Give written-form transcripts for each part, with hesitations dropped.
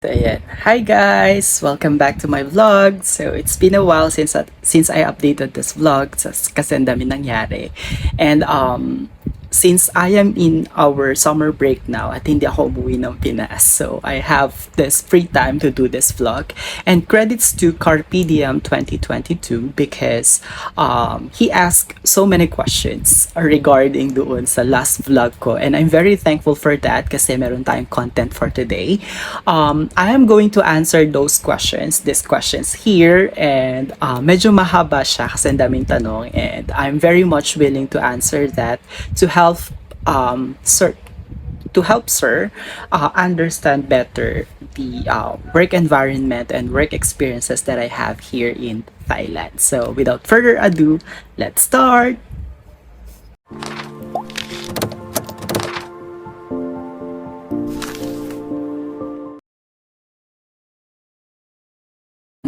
So, ayan. Hi guys! Welcome back to my vlog. So it's been a while since I updated this vlog kasi ang dami nangyari. And since I am in our summer break now at hindi ako umuwi ng Pinas, so I have this free time to do this vlog. And credits to Carpe Diem 2022 because he asked so many questions regarding doon sa last vlog ko. And I'm very thankful for that kasi meron tayong content for today. I am going to answer these questions here, and medyo mahaba siya kasi ang daming tanong, and I'm very much willing to answer that to help sir understand better the work environment and work experiences that I have here in Thailand. So without further ado, let's start.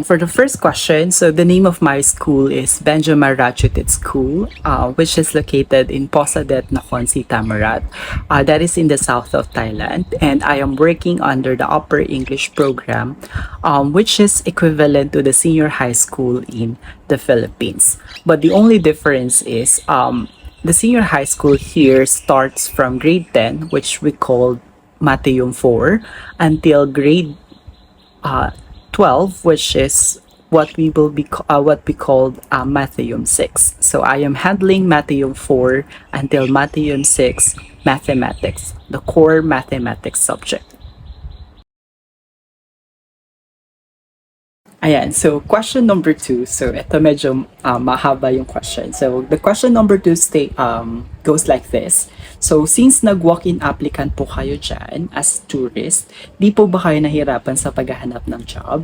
For the first question, so the name of my school is Benjamin Ratchutit School, which is located in Posadet, Nakhon Si Thammarat. That is in the south of Thailand, and I am working under the Upper English program, which is equivalent to the senior high school in the Philippines. But the only difference is the senior high school here starts from grade 10, which we call Mateum 4, until grade 12, which is what we called Matheum 6. So I am handling Matheum 4 until Matheum 6 mathematics, the core mathematics subject. Ayan, so question number 2. So ito medyo mahaba yung question. So the question number 2 goes like this. So since nag-walk-in applicant po kayo dyan as tourist, di po ba kayo nahirapan sa paghahanap ng job?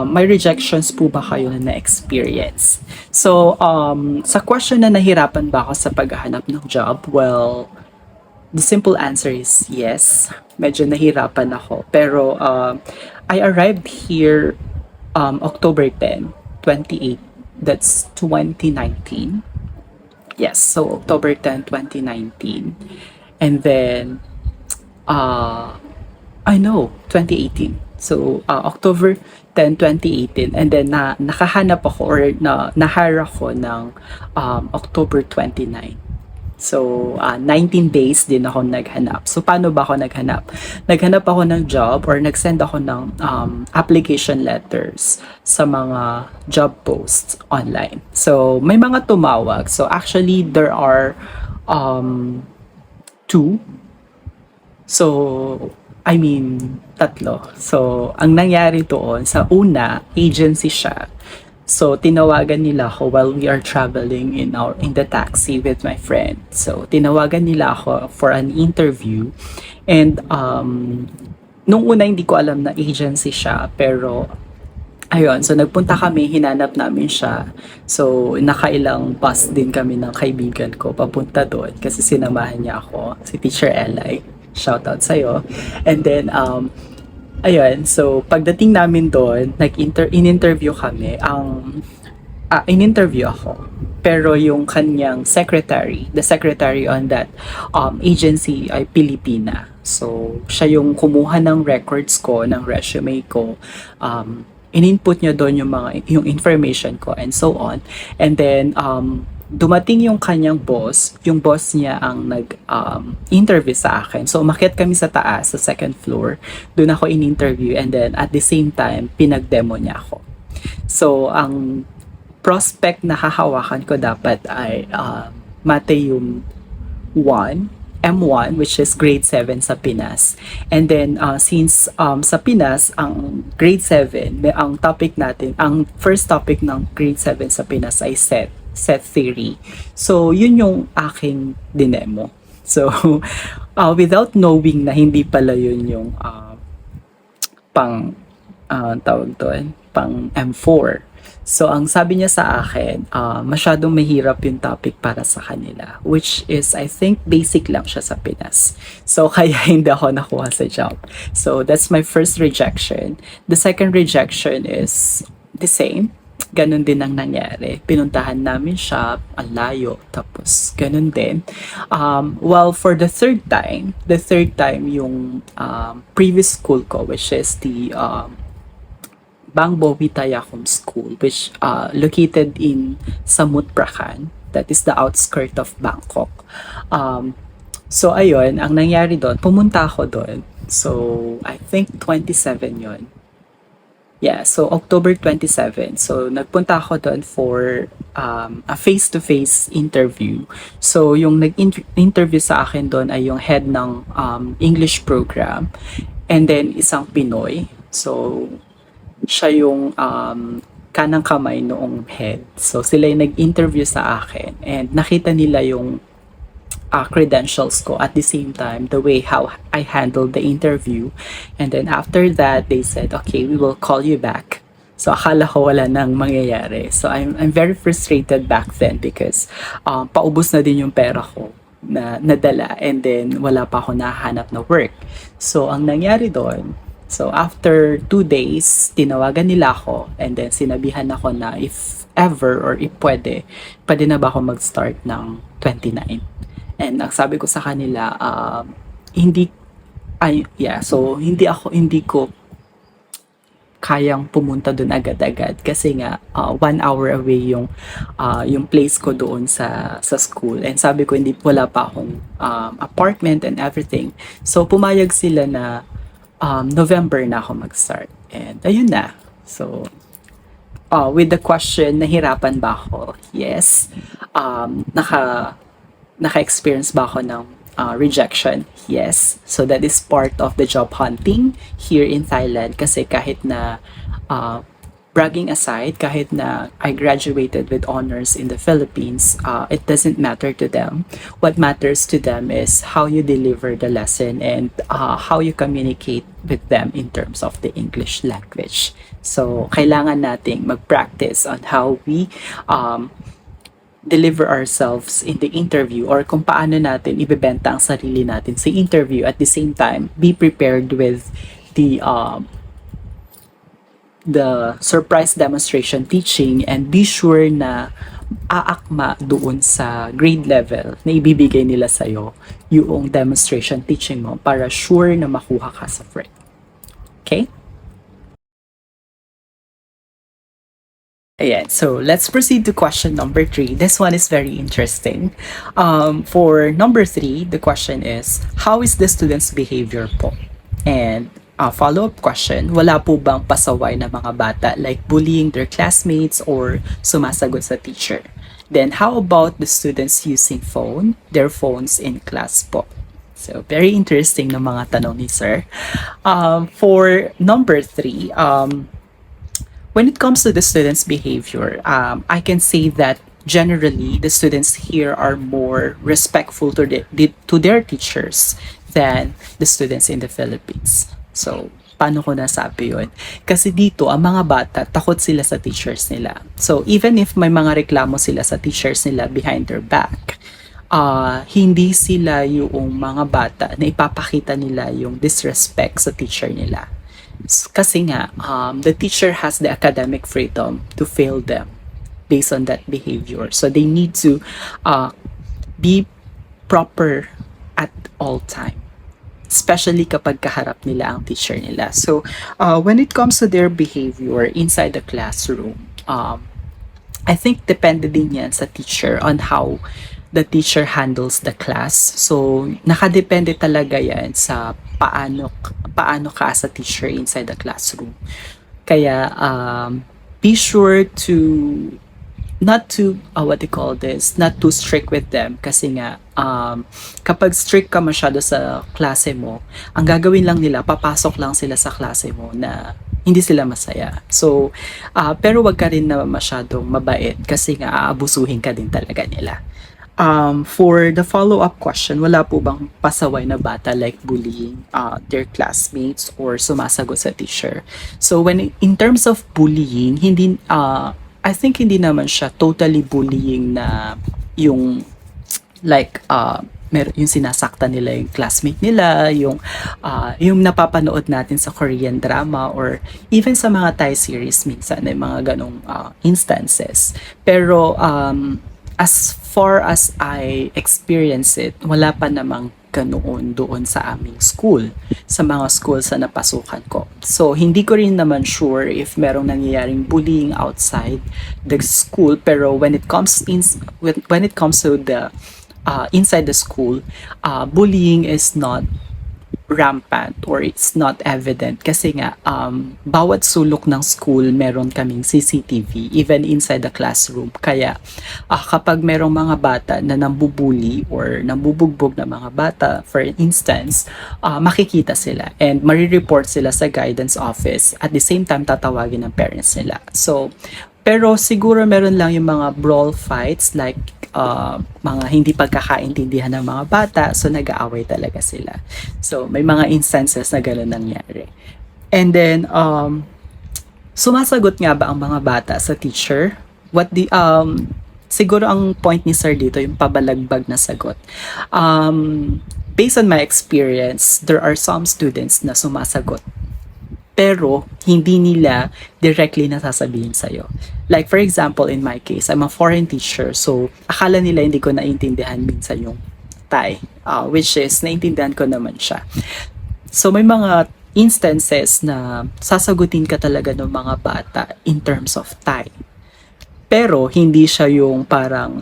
May rejections po ba kayo na na-experience? So sa question na nahirapan ba ako sa paghahanap ng job? Well, the simple answer is yes. Medyo nahirapan ako. Pero I arrived here October 10, 28. That's 2019. Yes, so October 10, 2019. And then, 2018. So, October 10, 2018. And then, nakahanap ako or na-hire ako ng October 29. So, 19 days din ako naghanap. So, paano ba ako naghanap? Naghanap ako ng job or nag-send ako ng application letters sa mga job posts online. So, may mga tumawag. So, actually, there are two. So, tatlo. So, ang nangyari doon, sa una, agency siya. So, tinawagan nila ako while we are traveling in the taxi with my friend. So, tinawagan nila ako for an interview. And, nung una hindi ko alam na agency siya. Pero, ayun. So, nagpunta kami, hinanap namin siya. So, nakailang bus din kami ng kaibigan ko papunta doon. Kasi sinamahan niya ako, si Teacher Eli. Shoutout sa'yo. And then, ayun, so pagdating namin doon, in-interview kami, in-interview ako. Pero yung kanyang the secretary on that agency ay Pilipina. So, siya yung kumuha ng records ko, ng resume ko. In-input niya doon yung information ko and so on. And then, dumating yung kanyang boss, yung boss niya ang nag-interview sa akin. So, umakyat kami sa taas, sa second floor. Doon ako in-interview and then at the same time, pinag-demo niya ako. So, ang prospect na hahawakan ko dapat ay Mateum 1, M1, which is grade 7 sa Pinas. And then, since sa Pinas, ang grade 7, ang first topic ng grade 7 sa Pinas ay set theory. So, yun yung aking dinemo. So, without knowing na hindi pala yun yung pang M4. So, ang sabi niya sa akin, masyadong mahirap yung topic para sa kanila. Which is, I think, basic lang siya sa Pinas. So, kaya hindi ako nakuha sa job. So, that's my first rejection. The second rejection is the same. ganun din ang nangyari. Pinuntahan namin siya, ang layo, tapos ganun din. Well, for the third time yung previous school ko, which is the Bangbo Vitayakum School, which located in Samut Prakan, that is the outskirt of Bangkok. So ayun, ang nangyari doon, pumunta ako doon. So I think 27 yon. Yeah, so October 27. So nagpunta ako doon for a face-to-face interview. So yung nag-interview sa akin doon ay yung head ng English program and then isang Pinoy. So siya yung kanang kamay noong head. So sila yung nag-interview sa akin and nakita nila yung credentials ko at the same time the way how I handled the interview, and then after that they said okay, we will call you back. So akala ko wala nang mangyayari, so I'm very frustrated back then because paubos na din yung pera ko na nadala and then wala pa ako nahanap na work. So ang nangyari doon, so after 2 days tinawagan nila ako and then sinabihan ako na if ever or if pwede na ba ako mag-start ng 29. And ang sabi ko sa kanila, hindi, so hindi ko kayang pumunta doon agad-agad kasi nga 1 hour away yung place ko doon sa school, and sabi ko wala pa akong apartment and everything. So pumayag sila na November na ako mag-start, and ayun na. So with the question, nahirapan ba ako? Yes. Naka-experience ba ako ng rejection? Yes. So that is part of the job hunting here in Thailand kasi kahit na bragging aside, kahit na I graduated with honors in the Philippines, it doesn't matter to them. What matters to them is how you deliver the lesson and how you communicate with them in terms of the English language. So kailangan nating mag-practice on how we deliver ourselves in the interview or kung paano natin ibebenta ang sarili natin sa interview. At the same time, be prepared with the surprise demonstration teaching and be sure na aakma doon sa grade level na ibibigay nila sa'yo yung demonstration teaching mo para sure na makuha ka sa front. Okay? Ayan, so let's proceed to question number 3. This one is very interesting. For number 3, the question is, how is the student's behavior po? And follow-up question, wala po bang pasaway na mga bata like bullying their classmates or sumasagot sa teacher? Then how about the students using their phones in class po? So very interesting na mga tanong ni sir. For number 3, when it comes to the students' behavior, I can say that generally the students here are more respectful to their teachers than the students in the Philippines. So, paano ko nasabi yun? Kasi dito, ang mga bata, takot sila sa teachers nila. So, even if may mga reklamo sila sa teachers nila behind their back, hindi sila yung mga bata na ipapakita nila yung disrespect sa teacher nila. Kasi nga, the teacher has the academic freedom to fail them based on that behavior. So they need to be proper at all time, especially kapag kaharap nila ang teacher nila. So when it comes to their behavior inside the classroom, I think depende din yan sa teacher on how the teacher handles the class. So nakadepende talaga yan sa paano ka as a teacher inside the classroom. Kaya be sure to not to not too strict with them kasi nga kapag strict ka masyado sa klase mo, ang gagawin lang nila, papasok lang sila sa klase mo na hindi sila masaya. So pero wag ka rin na masyadong mabait kasi nga aabusuhin ka din talaga nila. For the follow-up question, wala po bang pasaway na bata like bullying their classmates or sumasagot sa teacher? So in terms of bullying, I think hindi naman siya totally bullying na yung like yung sinasaktan nila yung classmate nila, yung napapanood natin sa Korean drama or even sa mga Thai series minsan may mga ganong instances. Pero as far as I experience it, wala pa namang ganoon doon sa aming school, sa mga school sa napasukan ko. So, hindi ko rin naman sure if merong nangyayaring bullying outside the school, pero when it comes to the inside the school, bullying is not rampant or it's not evident kasi nga bawat sulok ng school meron kaming CCTV even inside the classroom, kaya kapag merong mga bata na nambubuli or nambubugbog na mga bata for instance, makikita sila and marireport sila sa guidance office, at the same time tatawagin ng parents nila. So pero siguro meron lang yung mga brawl fights like mga hindi pagkakaintindihan ng mga bata, so nag-aaway talaga sila. So may mga instances na gano'n nangyari. And then sumasagot nga ba ang mga bata sa teacher? Siguro ang point ni sir dito yung pabalagbag na sagot. Based on my experience, there are some students na sumasagot pero hindi nila directly nasasabihin sa'yo. Like for example, in my case, I'm a foreign teacher, so akala nila hindi ko naintindihan minsan yung Thai, which is naintindihan ko naman siya. So may mga instances na sasagutin ka talaga ng mga bata in terms of Thai. Pero hindi siya yung parang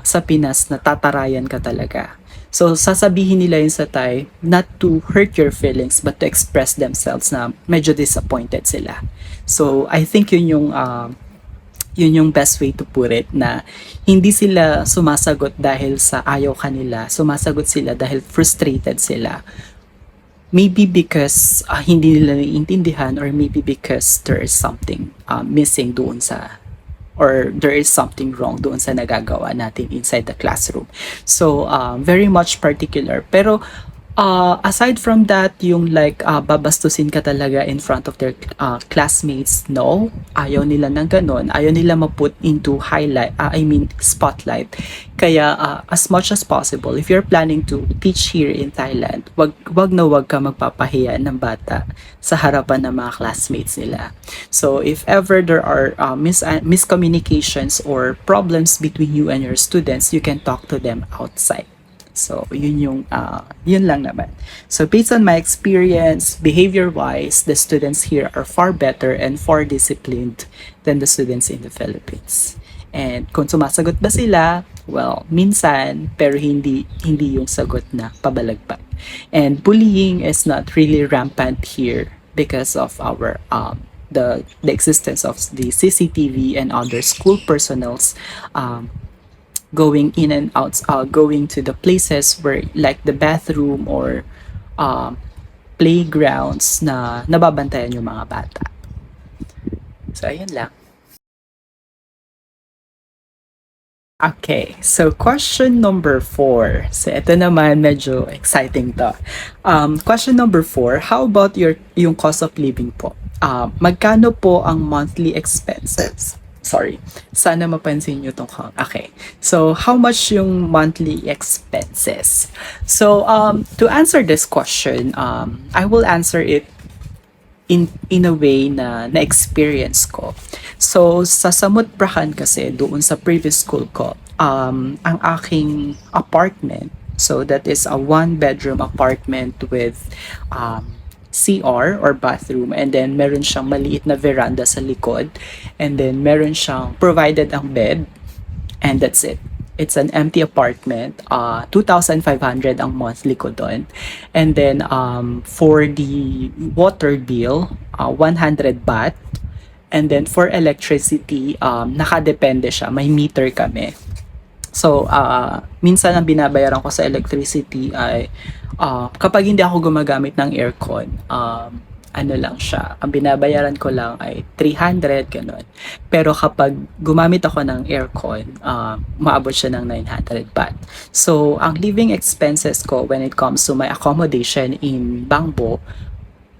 sa Pinas na tatarayan ka talaga. So, sasabihin nila yun sa Thai, not to hurt your feelings, but to express themselves na medyo disappointed sila. So, I think yun yung best way to put it, na hindi sila sumasagot dahil sa ayaw kanila, sumasagot sila dahil frustrated sila. Maybe because hindi nila naiintindihan, or maybe because there is something missing doon sa or there is something wrong doon sa nagagawa natin inside the classroom. So, very much particular. Pero, aside from that, yung like, babastusin ka talaga in front of their classmates, no. Ayaw nila ng ganon. Ayaw nila ma-put into spotlight. Kaya, as much as possible, if you're planning to teach here in Thailand, wag ka magpapahiya ng bata sa harapan ng mga classmates nila. So, if ever there are miscommunications or problems between you and your students, you can talk to them outside. So, yun lang naman. So, based on my experience, behavior-wise, the students here are far better and far disciplined than the students in the Philippines. And kung sumasagot ba sila, well, minsan, pero hindi yung sagot na pabalagbag. And bullying is not really rampant here because of our the existence of the CCTV and other school personnels going in and out, going to the places where like the bathroom or playgrounds na nababantayan yung mga bata. So, ayun lang. Okay, so question number 4. So, ito naman medyo exciting to. Question number 4, how about yung cost of living po? Magkano po ang monthly expenses? Sorry, sana mapansin nyo itong okay. So, how much yung monthly expenses? So, to answer this question, I will answer it in a way na na-experience ko. So, sa Samut Prakan kasi, doon sa previous school ko, ang aking apartment, so that is a 1-bedroom apartment with CR or bathroom, and then meron siyang maliit na veranda sa likod, and then meron siyang provided ang bed, and that's it. It's an empty apartment. 2,500 ang monthly ko doon. And then for the water bill, 100 baht. And then for electricity, nakadepende siya. May meter kami. So, minsan ang binabayaran ko sa electricity ay kapag hindi ako gumagamit ng aircon, ano lang siya, ang binabayaran ko lang ay 300, gano'n. Pero kapag gumamit ako ng aircon, maabot siya ng 900 baht. So, ang living expenses ko when it comes to my accommodation in Bangbo,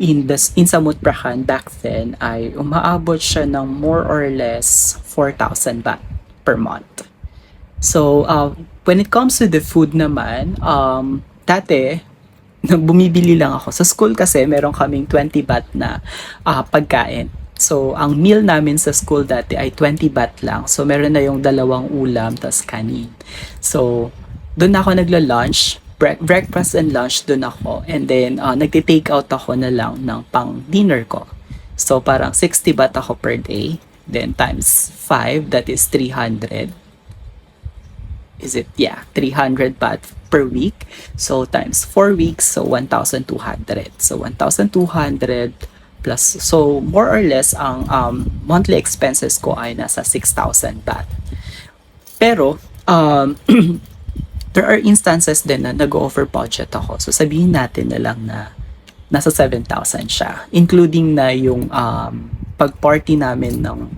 in Samut Prakan back then, ay umaabot siya ng more or less 4,000 baht per month. So, when it comes to the food naman, dati, bumibili lang ako. Sa school kasi, meron kaming 20 baht na pagkain. So, ang meal namin sa school dati ay 20 baht lang. So, meron na yung dalawang ulam, tas kanin. So, doon ako nagla-lunch. Breakfast and lunch doon ako. And then, nagti-take out ako na lang ng pang dinner ko. So, parang 60 baht ako per day. Then, times 5, that is 300. Is it? Yeah, 300 baht per week. So times 4 weeks, so 1,200. So 1,200 plus, so more or less ang monthly expenses ko ay nasa 6,000 baht. Pero there are instances din na nag-over budget ako. So sabihin natin na lang na nasa 7,000 siya, including na yung pag-party namin ng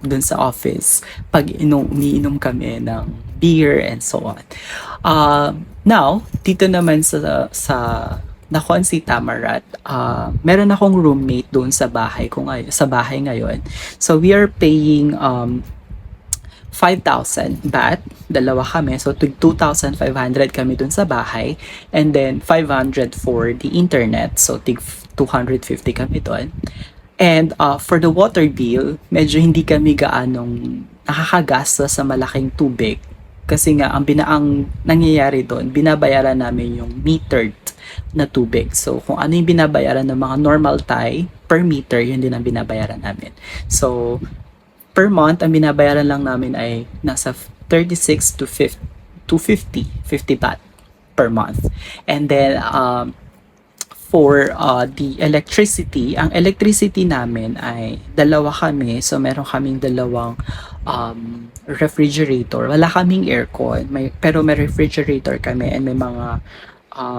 dun sa office, pag umiinom kami ng beer and so on. Now, dito naman sa Nakhon si Tamarat, meron akong roommate doon sa bahay ko ngayon, sa bahay ngayon. So we are paying 5,000 baht, dalawa kami. So, 2,500 kami dun sa bahay. And then, 500 for the internet. So, 250 kami dun. And for the water bill, medyo hindi kami gaanong nakakagasta sa malaking tubig. Kasi nga, ang nangyayari doon, binabayaran namin yung metered na tubig. So, kung ano yung binabayaran ng mga normal Thai per meter, yun din ang binabayaran namin. So, per month, ang binabayaran lang namin ay nasa 36 to 50 baht per month. And then, for the electricity, ang electricity namin ay dalawa kami. So, meron kaming dalawang refrigerator. Wala kaming aircon, pero may refrigerator kami and may mga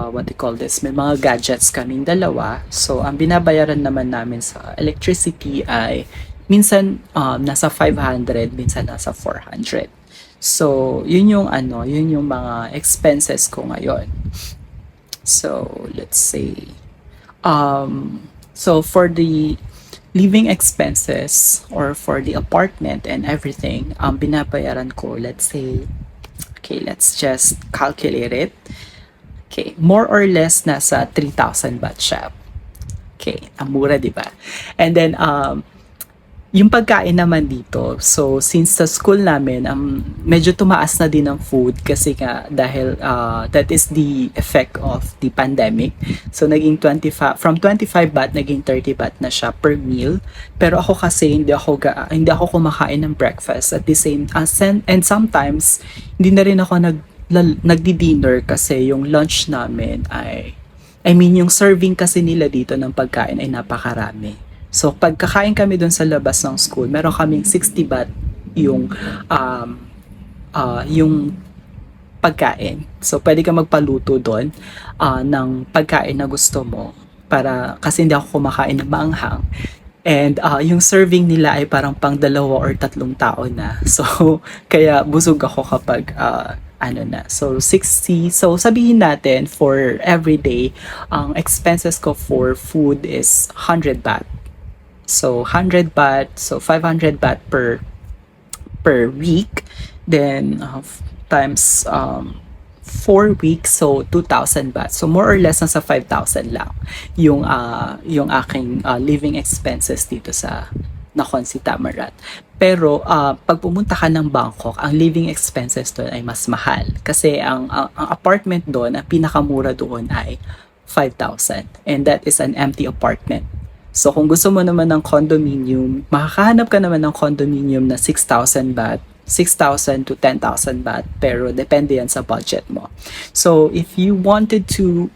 what do you call this? May mga gadgets kaming dalawa. So, ang binabayaran naman namin sa electricity ay minsan nasa 500, minsan nasa 400. So, yun yung yun yung mga expenses ko ngayon. So, let's say so for the living expenses or for the apartment and everything, binabayaran ko, let's say, okay, let's just calculate it. Okay, more or less nasa 3,000 baht siya. Okay, ang mura, di ba? And then, yung pagkain naman dito, so since sa school namin, medyo tumaas na din ang food kasi nga dahil that is the effect of the pandemic. So naging 25, from 25 baht naging 30 baht na siya per meal. Pero ako kasi hindi ako kumakain ng breakfast at the same and sometimes hindi na rin ako nagdi-dinner kasi yung lunch namin ay yung serving kasi nila dito ng pagkain ay napakarami. So, pagkakain kami doon sa labas ng school, meron kaming 60 baht yung pagkain. So, pwede ka magpaluto doon ng pagkain na gusto mo kasi hindi ako kumakain ng maanghang. And yung serving nila ay parang pang 2 or 3 tao na. So, kaya busog ako kapag So, 60. So, sabihin natin for everyday, ang expenses ko for food is 100 baht. So 100 baht, so 500 baht per week. Then times 4 weeks, so 2,000 baht. So more or less nasa 5,000 lang yung aking living expenses dito sa Nakhon si Tamarat. Pero pag pumunta ka ng Bangkok, ang living expenses doon ay mas mahal kasi ang apartment doon, ang pinakamura doon ay 5,000, and that is an empty apartment. So, kung gusto mo naman ng condominium, makakahanap ka naman ng condominium na 6,000 baht, 6,000 to 10,000 baht, pero depende yan sa budget mo. So, if you wanted to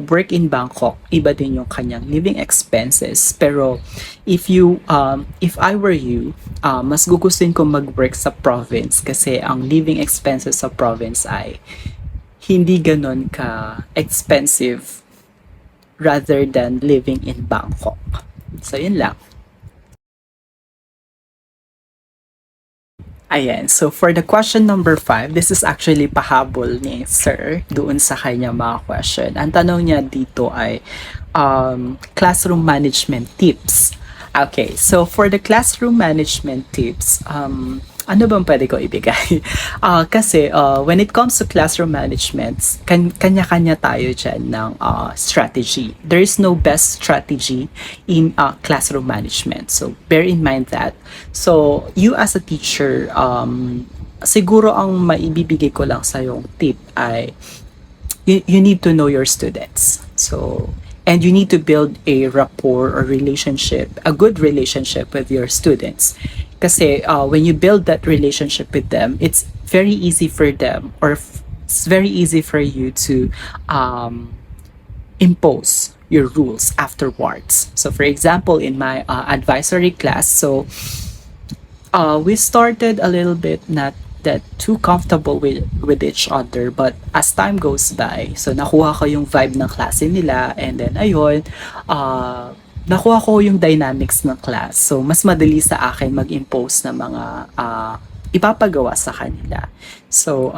work in Bangkok, iba din yung kanyang living expenses. Pero, if I were you, mas gugustuhin ko mag-work sa province kasi ang living expenses sa province ay hindi ganon ka-expensive rather than living in Bangkok. So, yun lang. Ayan. So, for the question number 5, this is actually pahabol ni Sir doon sa kanya mga question. Ang tanong niya dito ay classroom management tips. Okay. So, for the classroom management tips, Ano bang pwede ko ibigay? Kasi when it comes to classroom management, kanya-kanya tayo dyan ng strategy. There is no best strategy in classroom management. So bear in mind that. So you as a teacher, siguro ang maibibigay ko lang sa yung tip ay you need to know your students. So, and you need to build a rapport or relationship, a good relationship with your students. Kasi when you build that relationship with them, it's very easy for them it's very easy for you to impose your rules afterwards. So for example, in my advisory class, so we started a little bit not that too comfortable with each other, but as time goes by, so nakuha ko yung vibe ng klase nila, and then ayun, nakuha ko yung dynamics ng class. So mas madali sa akin mag-impose ng mga ipapagawa sa kanila. So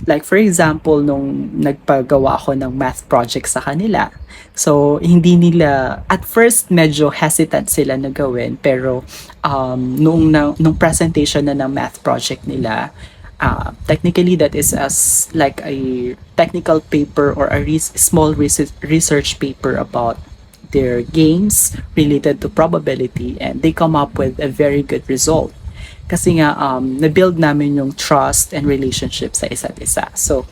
like for example, nung nagpagawa ako ng math project sa kanila, so hindi nila, at first medyo hesitant sila na gawin, pero nung presentation na ng math project nila, technically that is as like a technical paper or a small research paper about their games related to probability, and they come up with a very good result. Kasi nga, na-build namin yung trust and relationship sa isa't isa. So,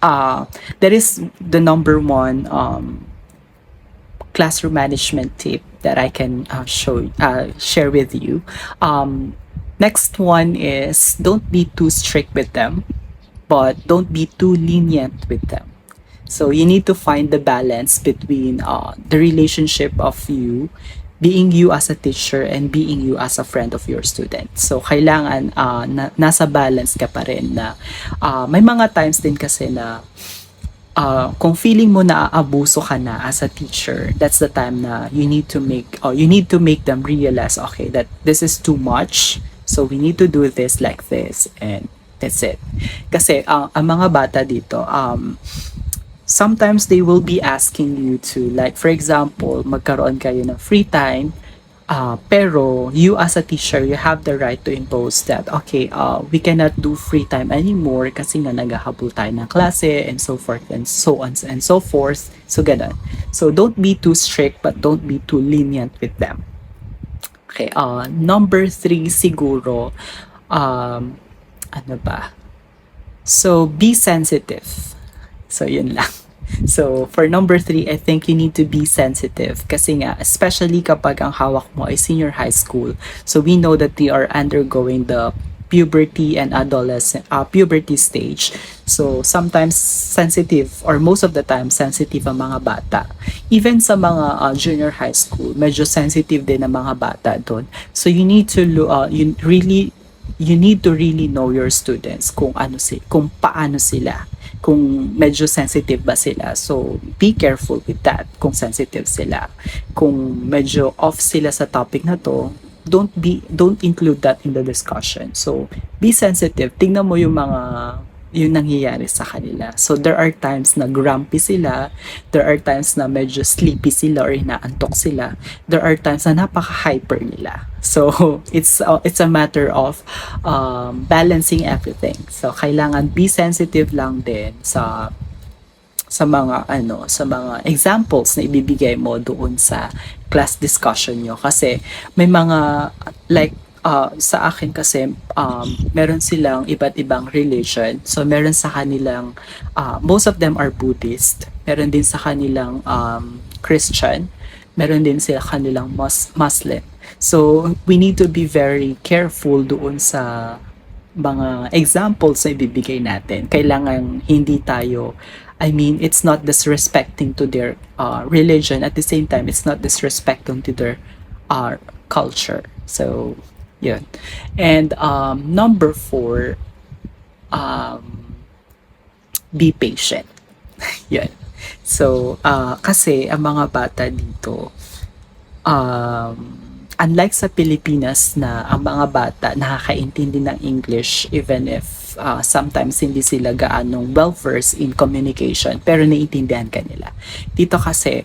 that is the number one classroom management tip that I can share with you. Next one is don't be too strict with them, but don't be too lenient with them. So you need to find the balance between the relationship of you being you as a teacher and being you as a friend of your student. So kailangan nasa balance ka pa rin na may mga times din kasi na kung feeling mo na aabuso ka na as a teacher, that's the time na you need to make them realize, okay, that this is too much. So we need to do this like this, and that's it. Kasi ang mga bata dito, sometimes they will be asking you to, like for example, magkaroon kayo ng free time, pero you as a teacher, you have the right to impose that, okay, we cannot do free time anymore kasi nga naghahabol tayo ng klase, and so forth and so on and so forth. So ganun. So don't be too strict, but don't be too lenient with them. Okay, number 3 siguro, ano ba? So be sensitive. So yun lang. So for number 3, I think you need to be sensitive kasi nga, especially kapag ang hawak mo ay senior high school. So we know that they are undergoing the puberty and adolescent puberty stage. So sometimes sensitive, or most of the time sensitive ang mga bata. Even sa mga junior high school, medyo sensitive din ang mga bata doon. So you need to you need to really know your students, kung paano sila, kung medyo sensitive ba sila. So be careful with that. Kung sensitive sila, kung medyo off sila sa topic na to, don't include that in the discussion. So be sensitive. Tingnan mo yung nangyayari sa kanila. So there are times na grumpy sila, there are times na medyo sleepy sila or inaantok sila, there are times na napaka-hyper nila. So it's a matter of balancing everything. So kailangan be sensitive lang din sa mga examples na ibibigay mo doon sa class discussion nyo, kasi may mga like sa akin kasi meron silang iba't ibang religion. So meron sa kanilang most of them are Buddhist, meron din sa kanilang Christian, meron din sila kanilang Muslim. So we need to be very careful doon sa mga examples na ibibigay natin. Kailangan hindi tayo, it's not disrespecting to their religion. At the same time, it's not disrespecting to their culture. So, yun. And number 4, be patient. Yun. So, kasi ang mga bata dito, unlike sa Pilipinas na ang mga bata nakakaintindi ng English, even if sometimes hindi sila gaanong well-versed in communication, pero naiintindihan ka nila. Dito kasi,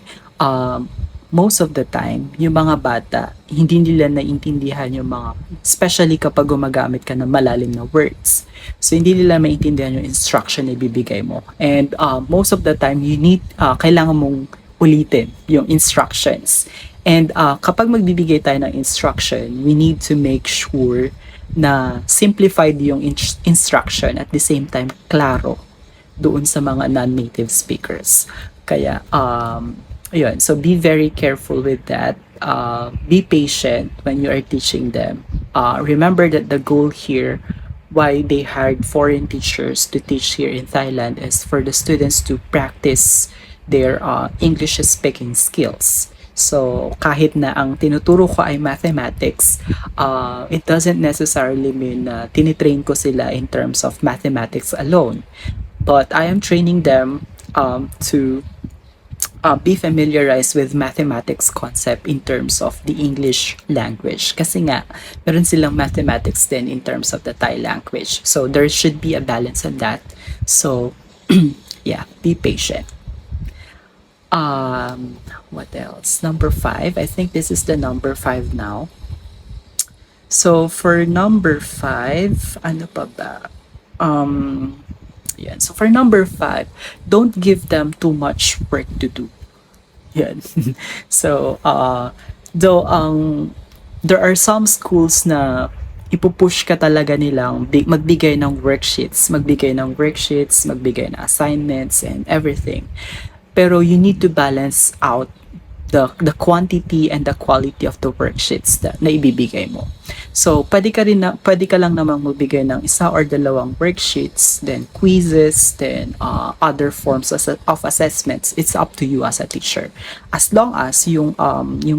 most of the time, yung mga bata, hindi nila naiintindihan yung mga, especially kapag gumagamit ka ng malalim na words. So, hindi nila maintindihan yung instruction na ibibigay mo. And most of the time, kailangan mong ulitin yung instructions. And kapag magbibigay tayo ng instruction, we need to make sure na simplified yung instruction at the same time klaro doon sa mga non-native speakers. Kaya, ayun, so be very careful with that. Be patient when you are teaching them. Remember that the goal here, why they hired foreign teachers to teach here in Thailand, is for the students to practice their English speaking skills. So, kahit na ang tinuturo ko ay mathematics, it doesn't necessarily mean na tinitrain ko sila in terms of mathematics alone. But I am training them to be familiarized with mathematics concept in terms of the English language. Kasi nga, meron silang mathematics din in terms of the Thai language. So, there should be a balance on that. So, yeah, be patient. What else? Number 5. I think this is the number 5 now. So, for number 5, ano pa ba? Yan. So, for number 5, don't give them too much work to do. Yan. So, though there are some schools na ipupush ka talaga nilang magbigay ng worksheets, magbigay ng assignments and everything. Pero you need to balance out the quantity and the quality of the worksheets na ibibigay mo. So, pwede ka lang namang magbigay ng isa or dalawang worksheets, then quizzes, then other forms of assessments. It's up to you as a teacher. As long as yung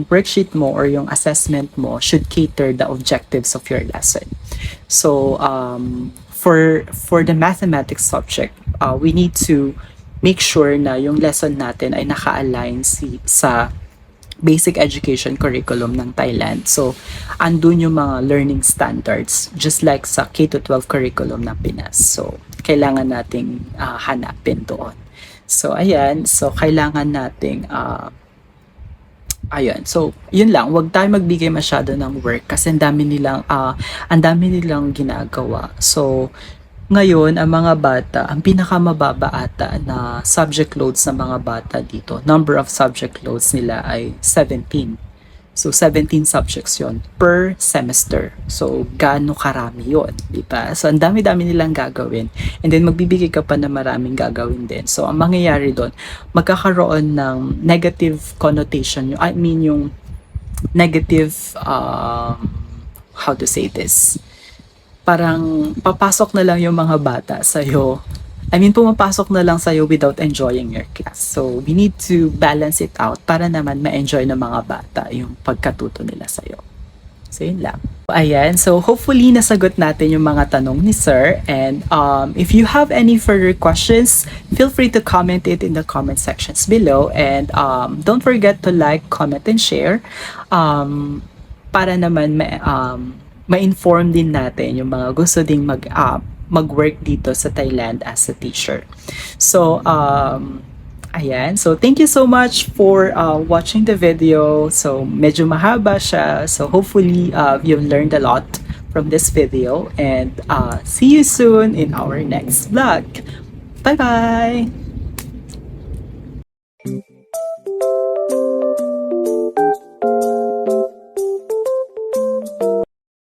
worksheet mo or yung assessment mo should cater the objectives of your lesson. So, for the mathematics subject, we need to make sure na yung lesson natin ay naka-align sa basic education curriculum ng Thailand. So, andun yung mga learning standards, just like sa K-12 curriculum ng Pinas. So, kailangan nating hanapin doon. So, ayan. So, kailangan nating ayun. So, yun lang. Huwag tayo magbigay masyado ng work kasi ang dami nilang ginagawa. So, ngayon, ang mga bata, ang pinakamababa ata na subject loads ng mga bata dito, number of subject loads nila ay 17. So, 17 subjects yon per semester. So, gaano karami yon, di ba? So, ang dami-dami nilang gagawin. And then, magbibigay ka pa na maraming gagawin din. So, ang mangyayari doon, magkakaroon ng negative connotation. I mean, yung negative, how to say this? Parang papasok na lang yung mga bata sa'yo. I mean, pumapasok na lang sa'yo without enjoying your class. So, we need to balance it out para naman ma-enjoy ng mga bata yung pagkatuto nila sa'yo. So, yun lang. Ayan. So, hopefully, nasagot natin yung mga tanong ni Sir. And if you have any further questions, feel free to comment it in the comment sections below. And don't forget to like, comment, and share para naman ma-inform din natin yung mga gusto ding mag-work dito sa Thailand as a teacher. So, ayan. So, thank you so much for watching the video. So, medyo mahaba siya. So, hopefully, you've learned a lot from this video. And see you soon in our next vlog. Bye-bye!